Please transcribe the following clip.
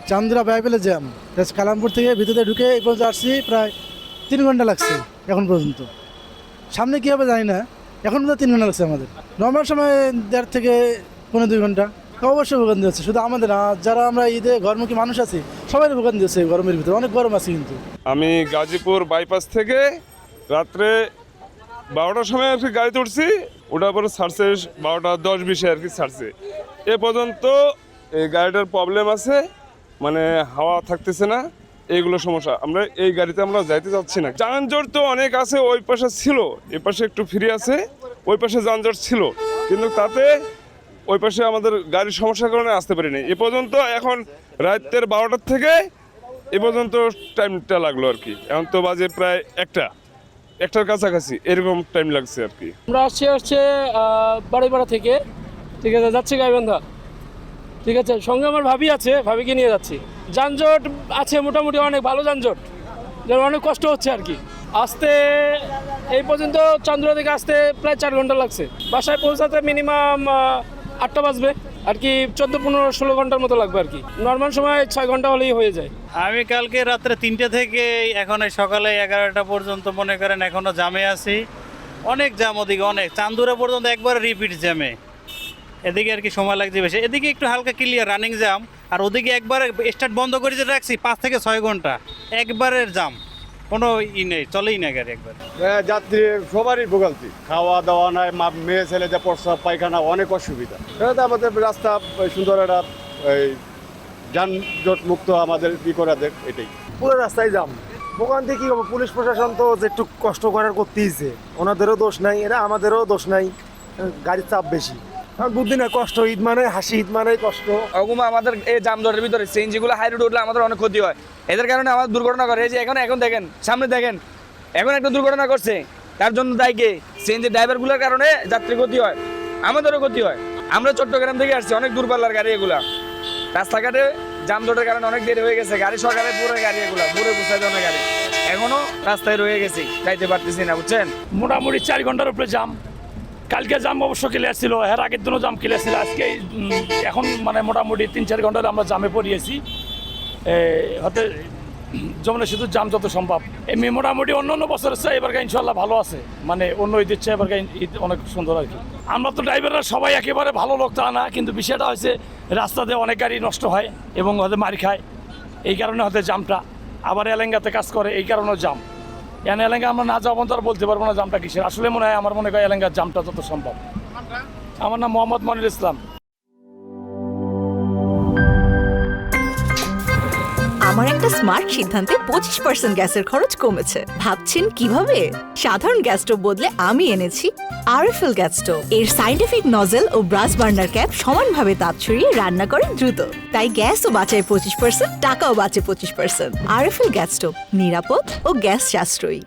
চান্দুরা বাইবেলে জ্যাম, কালামপুর থেকে ভিতরে ঢুকে এই পর্যন্ত আসছি প্রায় 3 ঘন্টা লাগছে এখন পর্যন্ত। সামনে কী হবে জানি না, এখন পর্যন্ত 3 ঘন্টা লাগছে আমাদের। নর্মাল সময় 1.5 থেকে 1.5-2 ঘন্টা। অবশ্যই ভোগান্তি হচ্ছে, শুধু আমাদের না, যারা আমরা ঈদে ঘরমুখী মানুষ আছি সবাই ভোগান্তি হচ্ছে গরমের ভিতরে, অনেক গরম আছে কিন্তু। আমি গাজীপুর বাইপাস থেকে রাত্রে 12টার সময় আর কি গাড়িতে উঠছি, ওটার পরে ছাড়ছে 12:10-20 আর কি ছাড়ছে। এ পর্যন্ত এই গাড়িটার প্রবলেম আছে, মানে হাওয়া থাকতেছে না, এইগুলো সমস্যা। আমরা এই গাড়িতে আমরা যাইতে চাচ্ছি না। যানজট তো অনেক আছে, ওই পাশে ছিল, এ পাশে একটু ফ্রি আছে, ওই পাশে যানজট ছিল, কিন্তু তাতে ওই পাশে আমাদের গাড়ির সমস্যার কারণে আসতে পারিনি এ পর্যন্ত। এখন রাতের 12টার থেকে এ পর্যন্ত টাইমটা লাগলো আর কি। এখন তো বাজে প্রায় একটার কাছাকাছি এরকম টাইম লাগছে আর কি। আমরা আসছে বাড়িপাড়া থেকে, ঠিক আছে, যাচ্ছি গাইবান্ধা, ঠিক আছে, সঙ্গে আমার ভাবি আছে, ভাবিকে নিয়ে যাচ্ছি। যানজট আছে মোটামুটি, অনেক ভালো যানজট, যেন অনেক কষ্ট হচ্ছে আর কি। আসতে এই পর্যন্ত চান্দুরা থেকে আসতে প্রায় 4 ঘন্টা লাগছে। বাসায় পৌঁছাতে মিনিমাম 8টা বাজবে আর কি, 14-15-16 ঘন্টার মতো লাগবে আর কি। নর্মাল সময় 6 ঘন্টা হলেই হয়ে যায়। আমি কালকে রাত্রে 3টে থেকে এখন এই সকালে 11টা পর্যন্ত মনে করেন এখনও জামে আছি। অনেক জাম, ওদিকে অনেক, চান্দুরা পর্যন্ত একবার রিপিট জ্যামে। এদিকে আর কি সময় লাগছে বেশি, এদিকে একটু হালকা ক্লিয়ার রানিং জাম, আর ওদিকে একবার স্টার্ট বন্ধ করে যে রাখছি 5 থেকে 6 ঘন্টা একবারের জাম, কোনো নেই, চলেই না গাড়ি একবার। যাত্রী সবারই ভোগান্তি, খাওয়া দাওয়া নাই, মেয়ে ছেলেদের প্রস্রাব পায়খানা অনেক অসুবিধা। এটা আমাদের রাস্তা সুন্দর একটা এই যানজট মুক্ত আমাদের করে দেখ, এটাই। পুরো রাস্তায় জাম, ভোগান্তি কি হবে। পুলিশ প্রশাসন তো যে একটু কষ্ট করার করতেইছে, ওনাদেরও দোষ নাই, এরা আমাদেরও দোষ নাই, গাড়ির চাপ বেশি। বুদ্ধি না, কষ্ট, ঈদ মানে হাসি, ঈদ মানে কষ্ট। ওগুলো আমাদের এই জামজটের ভিতরে সিএনজিগুলো হাই রোড উঠলে আমাদের অনেক ক্ষতি হয়, এদের কারণে আমাদের দুর্ঘটনা করে। এই যে এখন দেখেন, সামনে দেখেন, এখন একটা দুর্ঘটনা করছে, তার জন্য দায়ী কে? সিএনজি ড্রাইভারগুলোর কারণে যাত্রী ক্ষতি হয়, আমাদেরও ক্ষতি হয়। আমরা চট্টগ্রাম থেকে আসছি, অনেক দূরপাল্লার গাড়ি এগুলা, রাস্তাঘাটে যানজটের কারণে অনেক দেরি হয়ে গেছে। গাড়ি সকালে পুরো গাড়ি এগুলা পুরো গুছাই দেওয়া গাড়ি, এখনো রাস্তায় রয়ে গেছি, যাইতে পারতেছি না, বুঝছেন। মোটামুটি 4 ঘন্টার উপরে জাম। কালকে জাম অবশ্য ক্লিয়ার ছিল, এর আগের দিনও জাম ক্লিয়ার ছিল। আজকে এখন মানে মোটামুটি 3-4 ঘন্টার আমরা জামে পড়িয়েছি। হতে যমুনা সেতু জাম যত সম্ভব। এমনি মোটামুটি অন্য বছরের চেয়ে এবার ইনশাল্লাহ ভালো আছে, মানে অন্য ঈদের চেয়ে এবার ঈদ অনেক সুন্দর আর কি। আমরা তো ড্রাইভাররা সবাই একেবারে ভালো লোক তা না, কিন্তু বিষয়টা হচ্ছে রাস্তাতে অনেক গাড়ি নষ্ট হয় এবং হয়তো মার খায়, এই কারণে হয়তো জামটা। আবার এলেঙ্গাতে কাজ করে, এই কারণেও জাম। এলেঙ্গা আমরা না যাবো তো আর বলতে পারবো না জামটা কিসের। আসলে মনে হয়, আমার মনে হয় এলেঙ্গার জামটা যত সম্ভব। আমার নাম মোহাম্মদ মনির ইসলাম। আমার একটা স্মার্ট সিদ্ধান্তে 25% গ্যাসের খরচ কমেছে। ভাবছেন কিভাবে? সাধারণ গ্যাস স্টোভ বদলে আমি এনেছি আরএফএল গ্যাস স্টোভ। এর সাইন্টিফিক নজল ও ব্রাস বার্নার ক্যাপ সমানভাবে তাপ ছড়িয়ে রান্না করে দ্রুত, তাই গ্যাসও বাঁচায় 25%, টাকাও বাঁচে 25%। আরএফএল গ্যাস স্টোভ, নিরাপদ ও গ্যাস সাশ্রয়ী।